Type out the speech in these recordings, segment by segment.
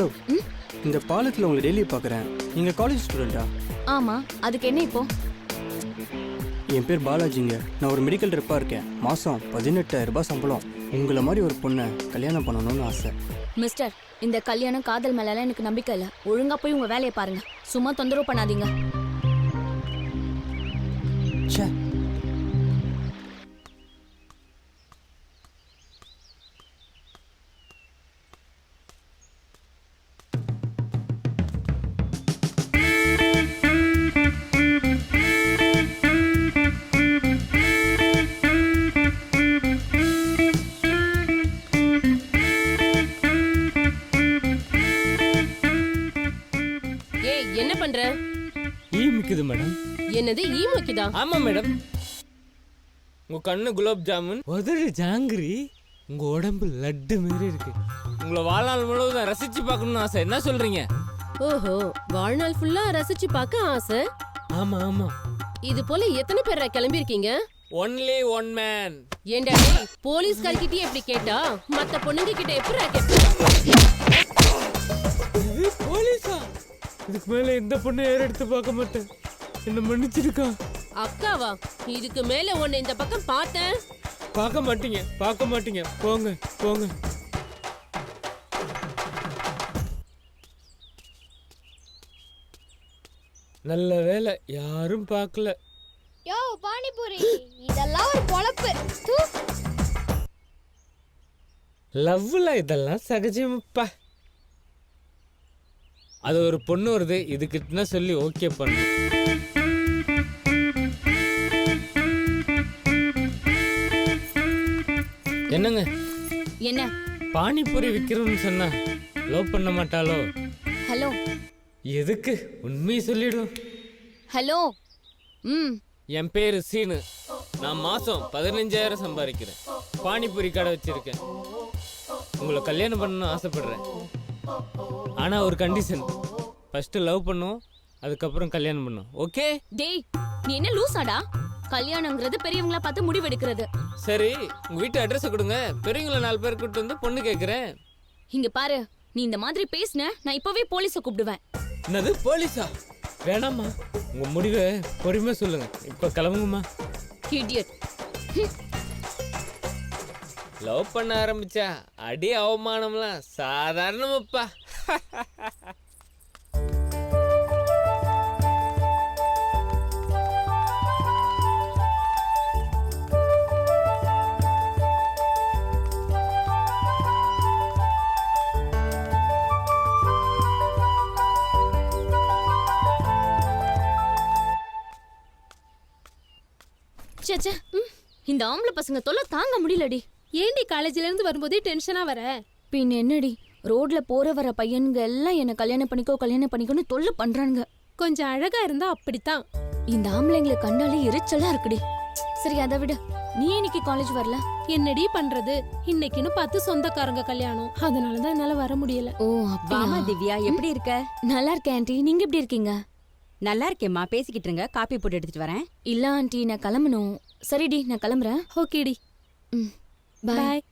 Hello, இந்த பாலத்தில் உங்களை டெய்லி பார்க்குறேன். நீங்கள் காலேஜ் ஸ்டூடெண்ட்டா? ஆமா, அதுக்கு என்ன இப்போ? என் பேர் பாலாஜிங்க. நான் ஒரு மெடிக்கல் ரெப்பாக இருக்கேன். மாதம் 18,000 ரூபாய் சம்பளம். உங்களை மாதிரி ஒரு பொண்ணை கல்யாணம் பண்ணணும்னு ஆசை. மிஸ்டர், இந்த கல்யாணம் காதல் மேலலாம் எனக்கு நம்பிக்கை இல்லை. ஒழுங்கா போய் உங்க வேலையை பாருங்க. சும்மா தொந்தரவு பண்ணாதீங்க. ச்சே, ஏய், என்ன பண்ற? ஈ மிக்குது மேடம். என்னது ஈ முக்கிதா? ஆமா மேடம். உங்க கண்ணு குலாப் ஜாமுன், உதடு ஜாங்கிரி, உங்க உடம்பு லட்டு மாதிரி இருக்கு. உங்களை வாழ்நாள் முழுவதும் ரசிச்சு பார்க்கணும்னு ஆசை. என்ன சொல்றீங்க? ஓஹோ, வாழ்நாள் ஃபுல்லா ரசிச்சு பார்க்க ஆசை. ஆமா ஆமா. இது போல எத்தனை பேர் கிளம்பி இருக்கீங்க? Only one man. ஏண்டா போலீஸ்கார்கிட்டயே எப்படி கேட்டா மத்த பொண்ணுங்க கிட்ட எப்படி கேட்ப? இது போலீஸா? இதுக்கு மேல எந்த பொண்ணு ஏற எடுத்து பார்க்க மாட்டேன். என்ன மன்னிச்சிருக்கா? அக்காவா? இதுக்கு மேல உன்னை இந்த பக்கம் பார்த்தேன். பார்க்க மாட்டீங்க, பார்க்க மாட்டீங்க. போங்க போங்க. நல்ல வேலை யாரும் பார்க்கல. யோ பானிபூரி, இதெல்லாம் ஒரு பொழப்பு. லவ்ல இதெல்லாம் சகஜமப்பா. அது ஒரு பொண்ணு வருது, இதுக்கிட்ட சொல்லி ஓகே பண்ணு. என்னங்க என்ன? பானிபூரி விற்கிறோம்னு சொன்னா லவ் பண்ண மாட்டாளோ? ஹலோ எதுக்கு உண்மையை சொல்லிடும். ஹலோ. என் பேரு சீனு. நான் மாசம் 15,000 சம்பாதிக்கிறேன். பானிபூரி கடை வச்சிருக்கேன். உங்களை கல்யாணம் பண்ணணும்னு ஆசைப்படுறேன். ஆனா ஒரு கண்டிஷன். ஃபர்ஸ்ட் லவ் பண்ணும், அதுக்கப்புறம் கல்யாணம் பண்ணும். ஓகே? டேய், நீ என்ன லூசாடா? கல்யாணங்கிறது பெரியவங்கள பார்த்து முடிவெடுக்கிறது. சரி, உங்க வீட்டு அட்ரஸ் கொடுங்க. பெரியவங்கள 4 பேர் கூட்டு வந்து பொண்ணு கேட்கிறேன். இங்க பாரு, நீ இந்த மாதிரி பேசுன நான் இப்பவே போலீஸ கூப்பிடுவேன். என்னது போலீஸா? வேணாம்மா, உங்க முடிவை பொறுமையா சொல்லுங்க. இப்ப கிளம்புங்கம்மா. இடியட். லவ் பண்ண ஆரம்பிச்சா அடி அவமானம்லாம் சாதாரணமாப்பா. ச்சே, இந்த ஆம்பளை பசங்க தொல்லை தாங்க முடியலடி. ஏண்டி காலேஜ்ல இருந்து வரும்போதே டென்ஷனா வர? பின் என்னடி, ரோட்ல போற வர பையன்க எல்லாம் என்ன கல்யாணம் பண்ணிக்கோன்னு தொல்லை பண்றானுங்க. கொஞ்சம் அழகா இருந்தா அப்படித்தான். இந்த ஆம்பளைங்களை கண்டாலே எரிச்சலா இருக்குடி. சரி, அதை விட நீ இன்னைக்கு காலேஜ் வரல? என்னடி பண்றது, இன்னைக்குன்னு பார்த்து சொந்தக்காரங்க கல்யாணம், அதனாலதான் என்னால வர முடியல. ஓ வாமா அப்படியா? திவ்யா, எப்படி இருக்க? நல்லா இருக்கேன் ஆண்டி, நீங்க எப்படி இருக்கீங்க? நல்லா இருக்கேம்மா, பேசிக்கிட்டு இருங்க, காப்பி போட்டு எடுத்துட்டு வரேன். இல்ல ஆண்டி, நான் கிளம்பணும். சரிடி, நான் கிளம்புறேன். ஓகேடி, பாய். பாய்.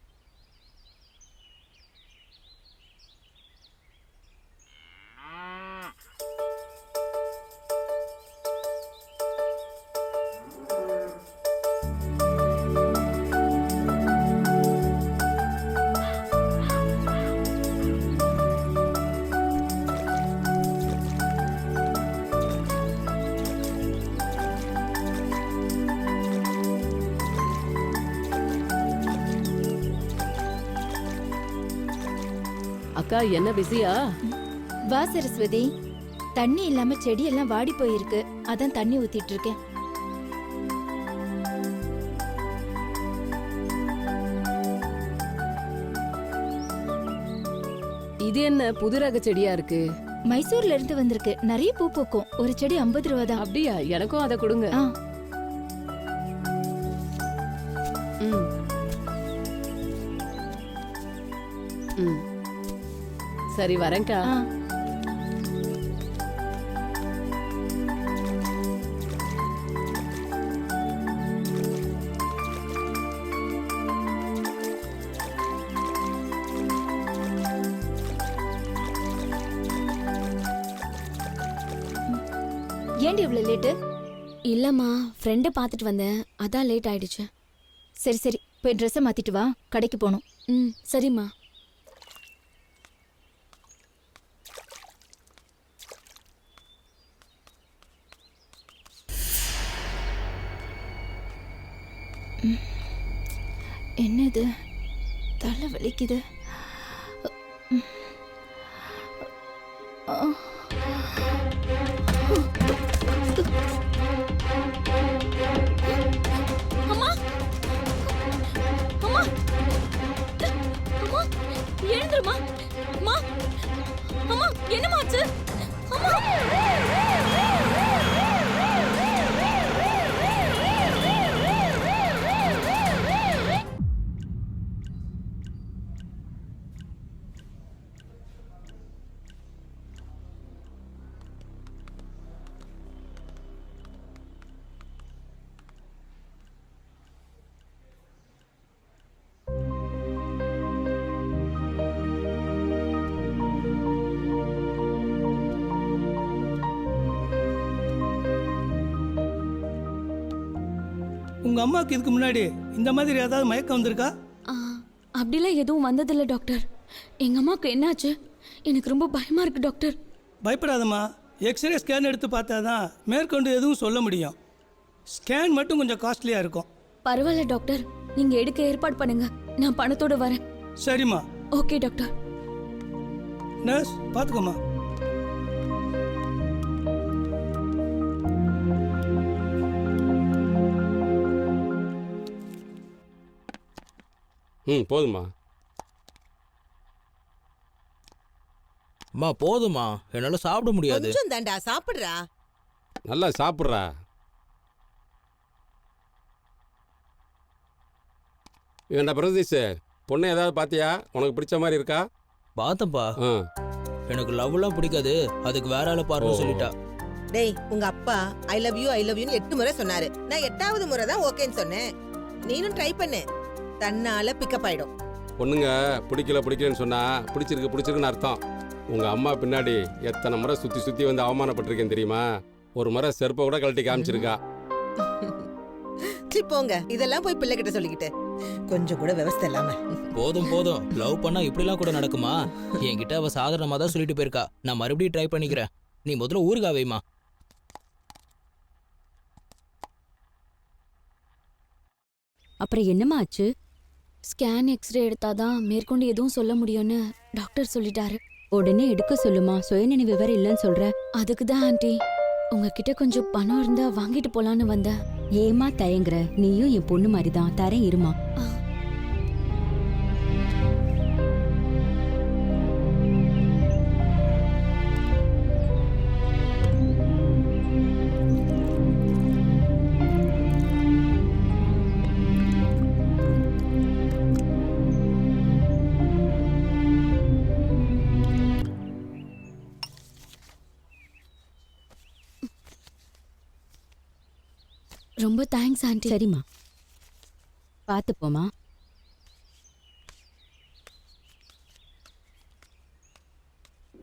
அக்கா, என்ன பிஸியா? வா சரஸ்வதி, தண்ணி இல்லாம செடி எல்லாம் வாடி போயிருக்கு. அதான் தண்ணி ஊத்திட்டு இருக்கேன். இது என்ன புது ரக செடியா இருக்கு? மைசூர்ல இருந்து வந்திருக்கு. நிறைய பூ பூக்கும். ஒரு செடி 50 ரூபா தான். அப்படியா? எனக்கும் அதை கொடுங்க. ஆ. ம். ம். சரி, வரேன்க்கா. ஆ. ஏன்டி இவ்வளவு லேட்டு? இல்லம்மா ஃப்ரெண்டை பார்த்துட்டு வந்தேன், அதான் லேட் ஆயிடுச்சு. சரி சரி, போய் ட்ரெஸ்ஸை மாத்திட்டு வா, கடைக்கு போகணும். ம் சரிம்மா. என்னது, தலை வலிக்குது. அம்மா அம்மா அம்மா எழுந்துருமா. அம்மா அம்மா என்னமாச்சு? அம்மா உங்க அம்மாவுக்கு இதுக்கு முன்னாடி இந்த மாதிரி ஏதாவது மயக்கம் வந்திருக்கா? அப்படிலாம் எதுவும் வந்ததில்லை டாக்டர். எங்கள் அம்மாவுக்கு என்னாச்சு? எனக்கு ரொம்ப பயமாக இருக்குது டாக்டர். பயப்படாதம்மா, எக்ஸ்ரே ஸ்கேன் எடுத்து பார்த்தா தான் மேற்கொண்டு எதுவும் சொல்ல முடியும். ஸ்கேன் மட்டும் கொஞ்சம் காஸ்ட்லியாக இருக்கும். பரவாயில்ல டாக்டர், நீங்கள் எடுக்க ஏற்பாடு பண்ணுங்க, நான் பணத்தோடு வரேன். சரிம்மா. Okay doctor. நர்ஸ் பார்த்துக்கோம்மா. போதுமா? அம்மா போதுமா, என்னால சாப்பிட முடியாது. கொஞ்சம் தாண்டா, சாப்பிடுறா. நல்லா சாப்பிட்றா. ஏண்டா பிரதீஷ், பொண்ணை ஏதாவது பார்த்தியா? உனக்கு பிடிச்ச மாதிரி இருக்கா? பார்த்தப்பா, ஆ. எனக்கு லவ்லாம் பிடிக்காது, அதுக்கு வேற ஆளை பாருன்னு சொல்லிட்டா. டேய், உங்க அப்பா ஐ லவ் யூ 8 முறை சொன்னாரு. நான் 8வது முறை தான் ஓகேன்னு சொன்னேன். நீனும் ட்ரை பண்ணு, தன்னால பிக்கப் ஆயிடும். பொண்ணுங்க பிடிக்கலன்னு சொன்னா பிடிச்சிருக்குன்னு அர்த்தம். உங்க அம்மா பின்னாடி எத்தனை முறை சுத்தி வந்து அவமானப்பட்டிருக்கேன் தெரியுமா? ஒரு முறை செருப்பை கூட கழட்டி காமிச்சிருக்கா. சி போங்க, இதெல்லாம் போய் பிள்ளை கிட்ட சொல்லிக்கிட்டு கொஞ்சம் கூட விவசாய இல்லாம. போதும் லவ் பண்ணா இப்படிலாம் கூட நடக்குமா? என்கிட்ட அவ சாதாரணமா தான் சொல்லிட்டு போயிருக்கா. நான் மறுபடியும் ட்ரை பண்ணிக்கிறேன். நீ முதல்ல ஊருகா வைமா. அப்புறம் என்னம்மா ஆச்சு? ஸ்கேன் எக்ஸ்ரே எடுத்தாதான் மேற்கொண்டு எதுவும் சொல்ல முடியும்னு டாக்டர் சொல்லிட்டாரு. உடனே எடுக்க சொல்லுமா, சுயநினைவு வேற இல்லைன்னு சொல்ற. அதுக்கு தான் ஆண்டி, உங்ககிட்ட கொஞ்சம் பணம் இருந்தா வாங்கிட்டு போலான்னு வந்தேன். ஏமா தயங்குற? நீயும் என் பொண்ணு மாதிரி தான், தரேன் இருமா. ரொம்ப தேங்க்ஸ் ஆண்டி. சரிம்மா, பார்த்து போமா.